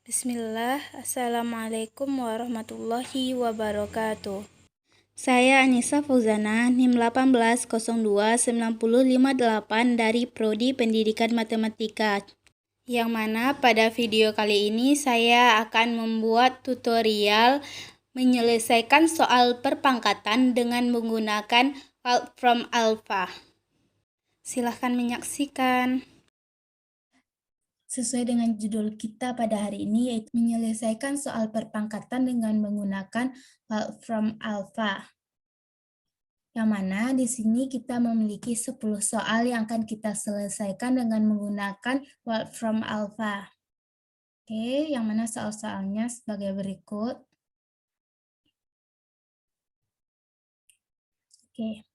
Bismillah, Assalamualaikum warahmatullahi wabarakatuh. Saya Anissa Fauzana, NIM 18029058 dari Prodi Pendidikan Matematika. Yang mana pada video kali ini saya akan membuat tutorial menyelesaikan soal perpangkatan dengan menggunakan Wolfram Alpha. Silahkan menyaksikan. Sesuai dengan judul kita pada hari ini, yaitu menyelesaikan soal perpangkatan dengan menggunakan Wolfram Alpha. Yang mana di sini kita memiliki 10 soal yang akan kita selesaikan dengan menggunakan Wolfram Alpha. Oke, yang mana soal-soalnya sebagai berikut. Oke,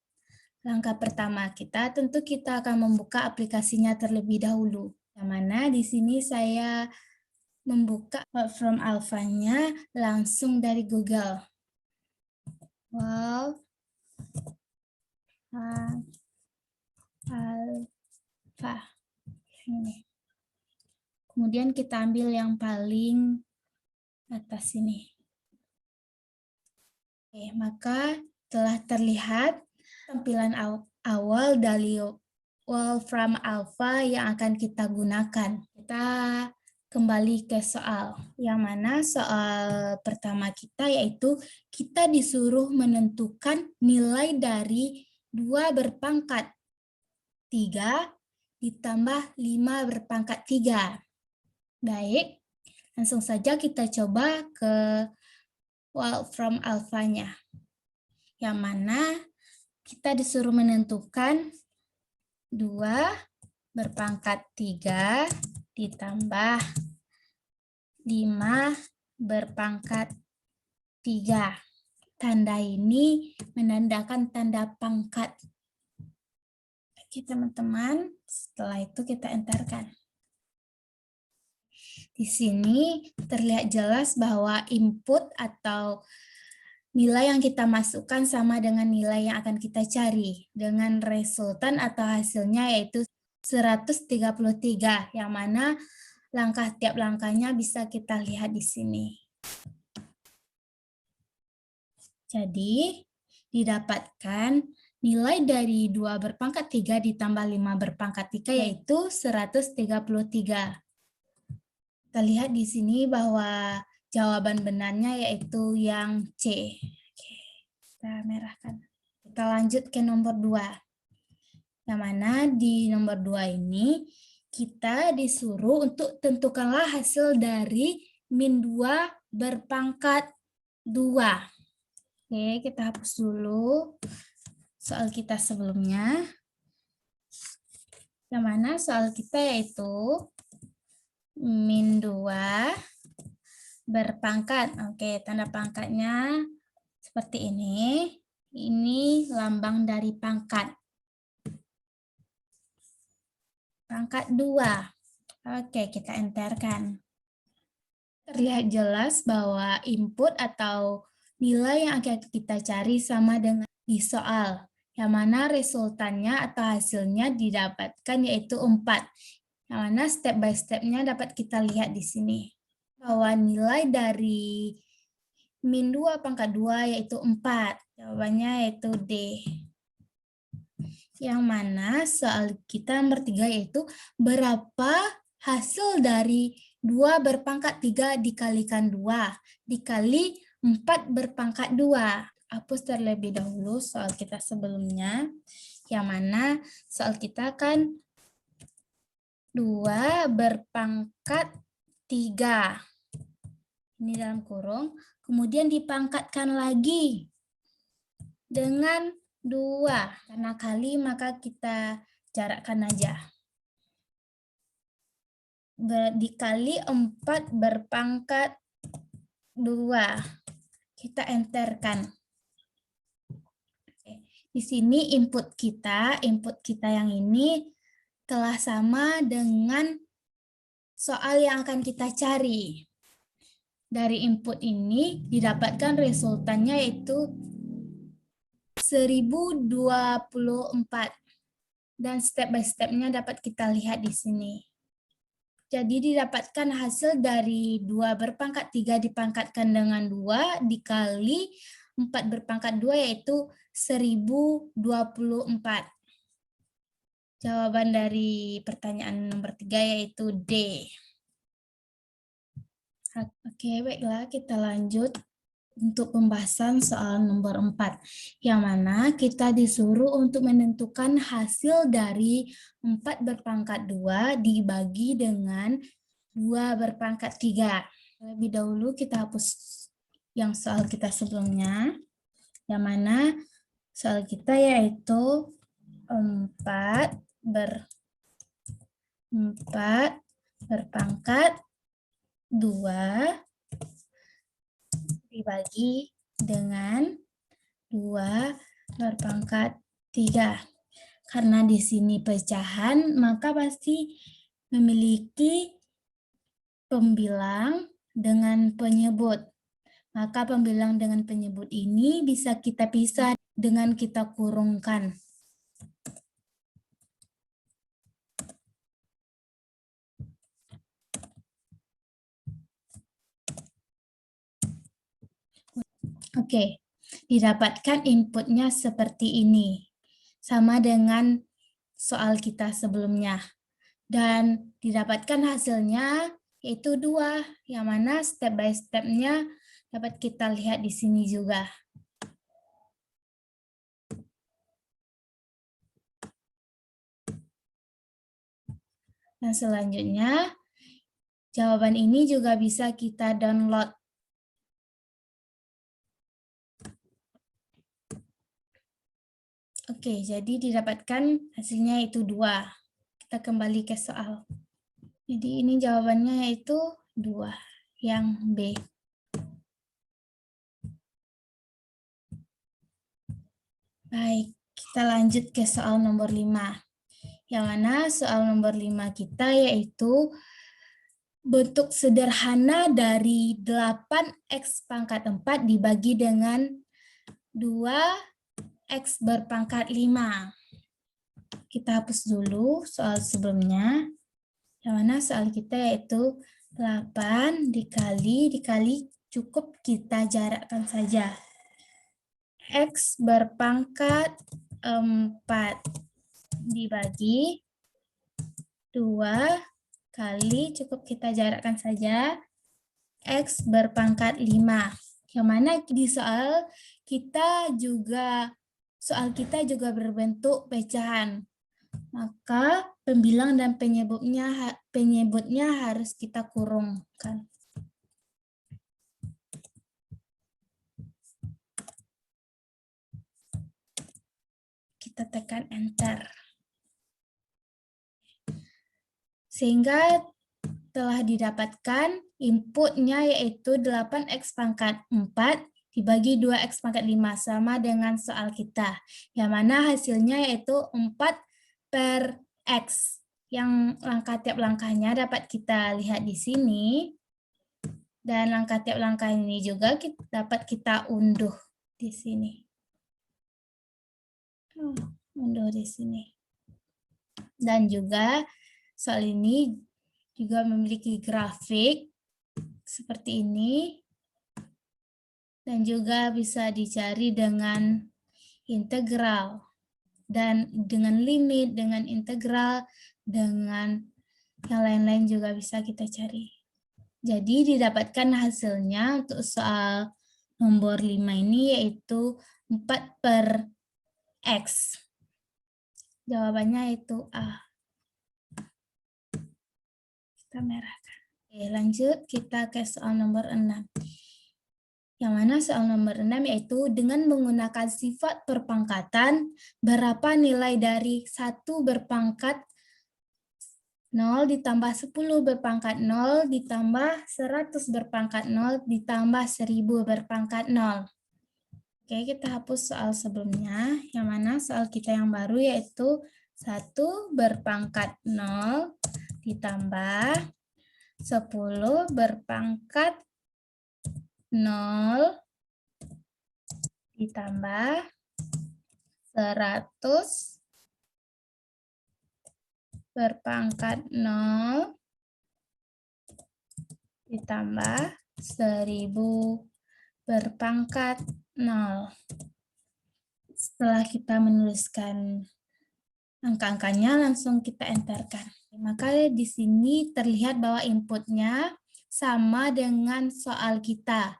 langkah pertama tentu kita akan membuka aplikasinya terlebih dahulu. Yang mana di sini saya membuka Wolfram Alpha-nya langsung dari Google. Wolfram Alpha. Ini. Kemudian kita ambil yang paling atas ini. Oke, maka telah terlihat tampilan awal dari Wolfram Alpha yang akan kita gunakan. Kita kembali ke soal, yang mana soal pertama kita yaitu kita disuruh menentukan nilai dari 2 berpangkat 3 ditambah 5 berpangkat 3. Baik, langsung saja kita coba ke Wolfram Alpha-nya. Yang mana kita disuruh menentukan 2 berpangkat 3 ditambah 5 berpangkat 3. Tanda ini menandakan tanda pangkat. Oke teman-teman, setelah itu kita enterkan. Di sini terlihat jelas bahwa input atau nilai yang kita masukkan sama dengan nilai yang akan kita cari. Dengan resultan atau hasilnya yaitu 133, yang mana tiap langkahnya bisa kita lihat di sini. Jadi, didapatkan nilai dari 2 berpangkat 3 ditambah 5 berpangkat 3 yaitu 133. Kita lihat di sini bahwa jawaban benarnya yaitu yang C. Oke, kita merahkan. Kita lanjut ke nomor 2. Yang mana di nomor 2 ini kita disuruh untuk tentukanlah hasil dari min 2 berpangkat 2. Oke, kita hapus dulu soal kita sebelumnya. Yang mana soal kita yaitu min 2 berpangkat. Oke, tanda pangkatnya seperti ini. Ini lambang dari pangkat. Pangkat 2. Oke, kita enterkan. Terlihat jelas bahwa input atau nilai yang akan kita cari sama dengan di soal. Yang mana resultannya atau hasilnya didapatkan yaitu 4. Yang mana step by step-nya dapat kita lihat di sini. Bahwa nilai dari min 2 pangkat 2 yaitu 4. Jawabannya yaitu D. Yang mana soal kita nomor 3 yaitu berapa hasil dari 2 berpangkat 3 dikalikan 2 dikali 4 berpangkat 2. Hapus terlebih dahulu soal kita sebelumnya. Yang mana soal kita kan 2 berpangkat 3. Ini dalam kurung. Kemudian dipangkatkan lagi dengan 2. Karena kali maka kita jarakkan aja. Dikali 4 berpangkat 2. Kita enterkan. Di sini input kita yang ini telah sama dengan soal yang akan kita cari. Dari input ini didapatkan resultannya yaitu 1024. Dan step by step-nya dapat kita lihat di sini. Jadi didapatkan hasil dari 2 berpangkat 3 dipangkatkan dengan 2 dikali 4 berpangkat 2 yaitu 1024. Jawaban dari pertanyaan nomor 3 yaitu D. Oke, baiklah kita lanjut untuk pembahasan soal nomor 4, yang mana kita disuruh untuk menentukan hasil dari 4 berpangkat 2 dibagi dengan 2 berpangkat 3. Lebih dahulu kita hapus yang soal kita sebelumnya, yang mana soal kita yaitu 4 berpangkat 2 dibagi dengan 2 berpangkat 3. Karena di sini pecahan, maka pasti memiliki pembilang dengan penyebut. Maka pembilang dengan penyebut ini bisa kita pisah dengan kita kurungkan. Oke, didapatkan inputnya seperti ini. Sama dengan soal kita sebelumnya. Dan didapatkan hasilnya yaitu 2, yang mana step by step-nya dapat kita lihat di sini juga. Nah, selanjutnya, jawaban ini juga bisa kita download. Oke, jadi didapatkan hasilnya itu 2. Kita kembali ke soal. Jadi ini jawabannya yaitu 2, yang B. Baik, kita lanjut ke soal nomor 5. Yang mana soal nomor 5 kita yaitu bentuk sederhana dari 8x pangkat 4 dibagi dengan 2x berpangkat 5. Kita hapus dulu soal sebelumnya. Yang mana soal kita yaitu 8 dikali cukup kita jarakkan saja. X berpangkat 4 dibagi 2 kali cukup kita jarakkan saja X berpangkat 5. Yang mana di soal kita juga berbentuk pecahan. Maka pembilang dan penyebutnya harus kita kurungkan. Kita tekan enter. Sehingga telah didapatkan inputnya yaitu 8x pangkat 4 dibagi 2x pangkat 5 sama dengan soal kita. Yang mana hasilnya yaitu 4/x. Yang tiap langkahnya dapat kita lihat di sini. Dan langkah tiap langkah ini juga dapat kita unduh di sini. Unduh di sini. Dan juga soal ini juga memiliki grafik seperti ini. Dan juga bisa dicari dengan integral. Dan dengan limit, dengan integral, dengan yang lain-lain juga bisa kita cari. Jadi didapatkan hasilnya untuk soal nomor 5 ini yaitu 4/x. Jawabannya itu A. Kita merahkan. Oke, lanjut kita ke soal nomor 6. Yang mana soal nomor 6 yaitu dengan menggunakan sifat perpangkatan, berapa nilai dari 1 berpangkat 0 ditambah 10 berpangkat 0 ditambah 100 berpangkat 0 ditambah 1000 berpangkat 0. Oke, kita hapus soal sebelumnya, yang mana soal kita yang baru yaitu 1 berpangkat 0 ditambah 10 berpangkat 0 ditambah 100 berpangkat 0 ditambah 1000 berpangkat 0. Setelah kita menuliskan angka-angkanya, langsung kita enterkan. Maka di sini terlihat bahwa inputnya sama dengan soal kita,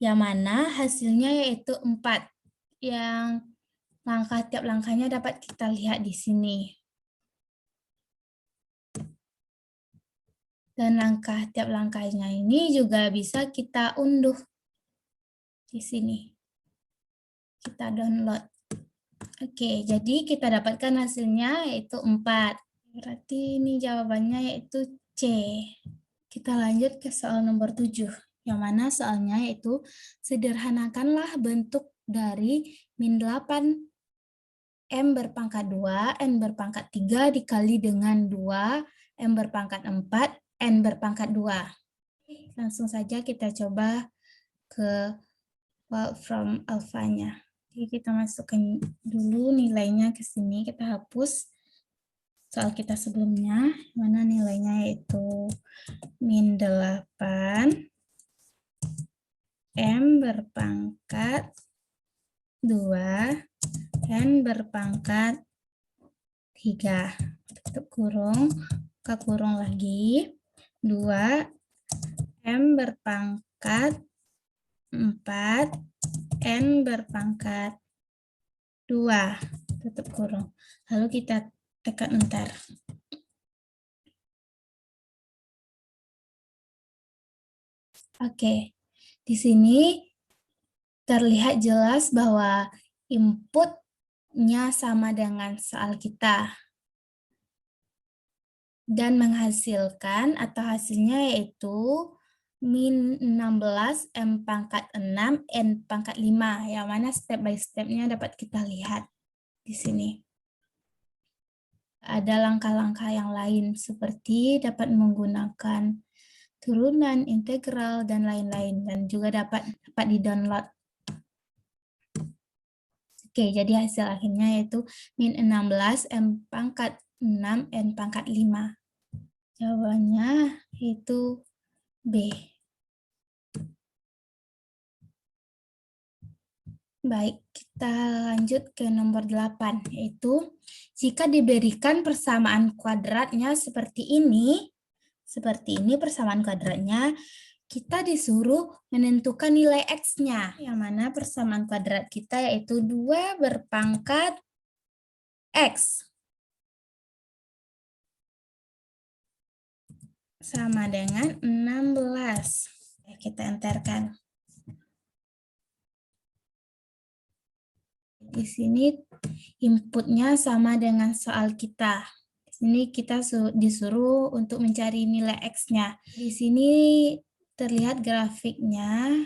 yang mana hasilnya yaitu 4. Yang tiap langkahnya dapat kita lihat di sini. Dan tiap langkahnya ini juga bisa kita unduh di sini. Kita download. Oke, jadi kita dapatkan hasilnya yaitu 4. Berarti ini jawabannya yaitu C. Kita lanjut ke soal nomor 7, yang mana soalnya yaitu sederhanakanlah bentuk dari min 8 M berpangkat 2, N berpangkat 3 dikali dengan 2, M berpangkat 4, N berpangkat 2. Langsung saja kita coba ke Wolfram alpha-nya. Jadi kita masukkan dulu nilainya ke sini, kita hapus soal kita sebelumnya, mana nilainya yaitu min 8 M berpangkat 2 N berpangkat 3. Tutup kurung, buka kurung lagi. 2 M berpangkat 4 N berpangkat 2. Tutup kurung. Lalu kita tekan enter. Oke, di sini terlihat jelas bahwa inputnya sama dengan soal kita. Dan menghasilkan atau hasilnya yaitu min 16 M pangkat 6 N pangkat 5, yang mana step by step-nya dapat kita lihat di sini. Ada langkah-langkah yang lain seperti dapat menggunakan turunan, integral, dan lain-lain, dan juga dapat di-download. Oke, jadi hasil akhirnya yaitu min 16 M pangkat 6 N pangkat 5. Jawabannya itu B. Baik, kita lanjut ke nomor 8, yaitu jika diberikan persamaan kuadratnya seperti ini persamaan kuadratnya, kita disuruh menentukan nilai X-nya, yang mana persamaan kuadrat kita yaitu 2 berpangkat X. Sama dengan 16. Kita enterkan. Di sini inputnya sama dengan soal kita. Di sini kita disuruh untuk mencari nilai X-nya. Di sini terlihat grafiknya.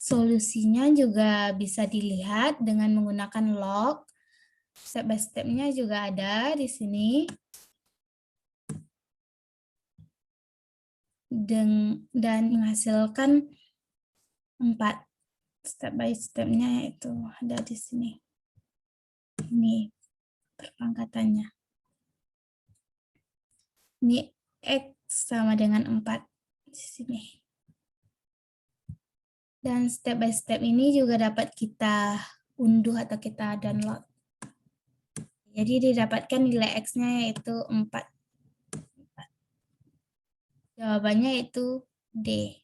Solusinya juga bisa dilihat dengan menggunakan log. Step by step-nya juga ada di sini. Dan menghasilkan 4. Step by step-nya itu ada di sini. Ini perpangkatannya. Ini X sama dengan 4 di sini. Dan step by step ini juga dapat kita unduh atau kita download. Jadi didapatkan nilai X-nya yaitu 4. Jawabannya yaitu D.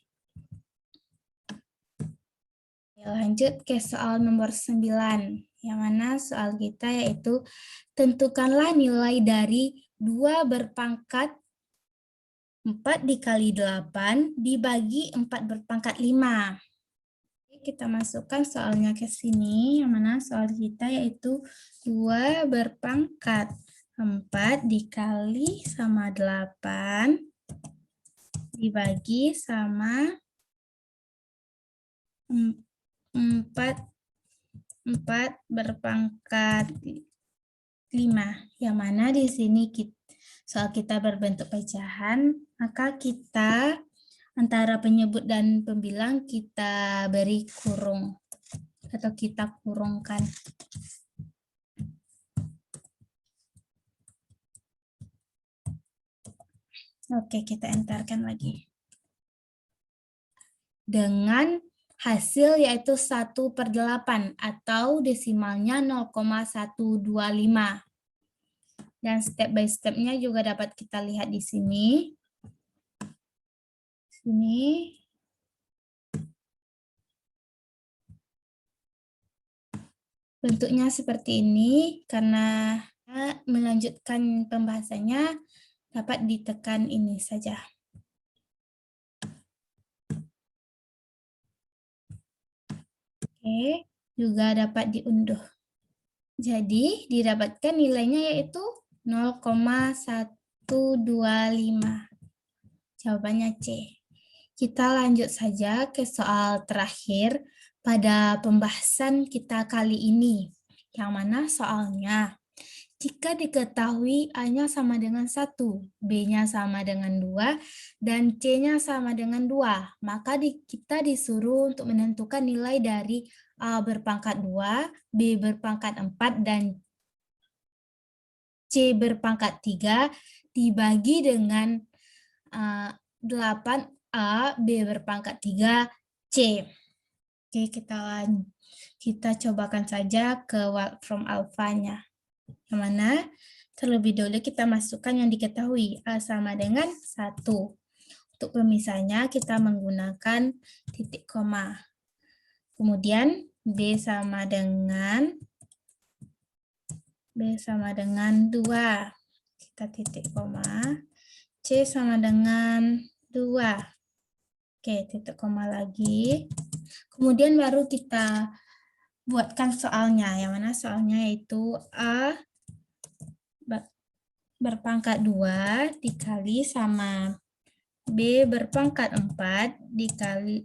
Lanjut ke soal nomor 9, yang mana soal kita yaitu tentukanlah nilai dari 2 berpangkat 4 dikali 8 dibagi 4 berpangkat 5. Kita masukkan soalnya ke sini, yang mana soal kita yaitu 2 berpangkat 4 dikali sama 8 dibagi sama 4 berpangkat 5, yang mana di sini soal kita berbentuk pecahan, maka kita antara penyebut dan pembilang kita beri kurung atau kita kurungkan. Oke, kita entarkan lagi. Dengan hasil yaitu 1/8 atau desimalnya 0,125. Dan step by step-nya juga dapat kita lihat di sini. Bentuknya seperti ini. Karena melanjutkan pembahasannya dapat ditekan ini saja. Oke, juga dapat diunduh. Jadi didapatkan nilainya yaitu 0,125. Jawabannya C. Kita lanjut saja ke soal terakhir pada pembahasan kita kali ini. Yang mana soalnya, jika diketahui A-nya sama dengan 1, B-nya sama dengan 2, dan C-nya sama dengan 2, maka kita disuruh untuk menentukan nilai dari A berpangkat 2, B berpangkat 4, dan C berpangkat 3 dibagi dengan 8A, B berpangkat 3, C. Oke, kita cobakan saja ke work from alpha-nya. Yang mana terlebih dahulu kita masukkan yang diketahui. A sama dengan 1. Untuk pemisahnya kita menggunakan titik koma. Kemudian B sama dengan 2. Kita titik koma. C sama dengan 2. Oke, titik koma lagi. Kemudian baru kita buatkan soalnya. Yang mana soalnya yaitu A berpangkat 2 dikali sama B berpangkat 4 dikali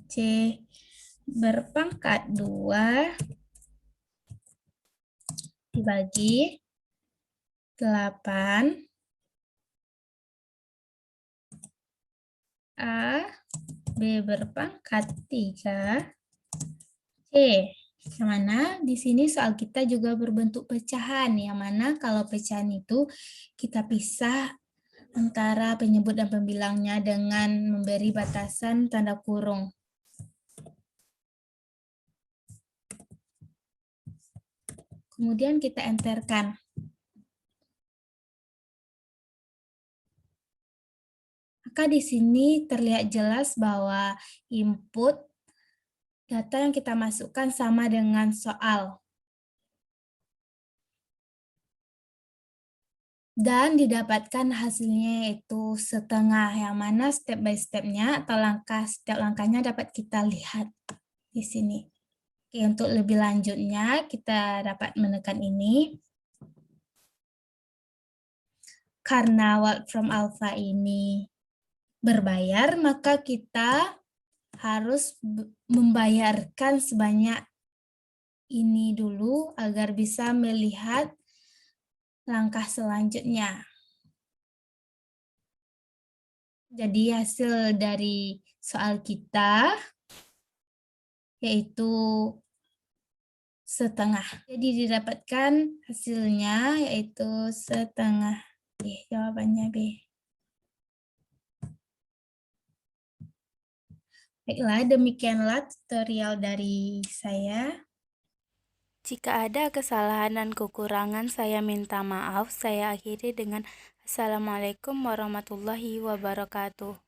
C berpangkat 2 dibagi 8 A B berpangkat 3 C. Yang mana di sini soal kita juga berbentuk pecahan, yang mana kalau pecahan itu kita pisah antara penyebut dan pembilangnya dengan memberi batasan tanda kurung. Kemudian kita enterkan. Maka di sini terlihat jelas bahwa input data yang kita masukkan sama dengan soal. Dan didapatkan hasilnya yaitu setengah, yang mana step by step-nya atau setiap langkahnya dapat kita lihat di sini. Oke, untuk lebih lanjutnya kita dapat menekan ini. Karena work from alpha ini berbayar, maka kita harus membayarkan sebanyak ini dulu agar bisa melihat langkah selanjutnya. Jadi hasil dari soal kita yaitu setengah. Jadi didapatkan hasilnya yaitu setengah. B, jawabannya B. Baiklah, demikianlah tutorial dari saya. Jika ada kesalahan dan kekurangan, saya minta maaf. Saya akhiri dengan Assalamualaikum warahmatullahi wabarakatuh.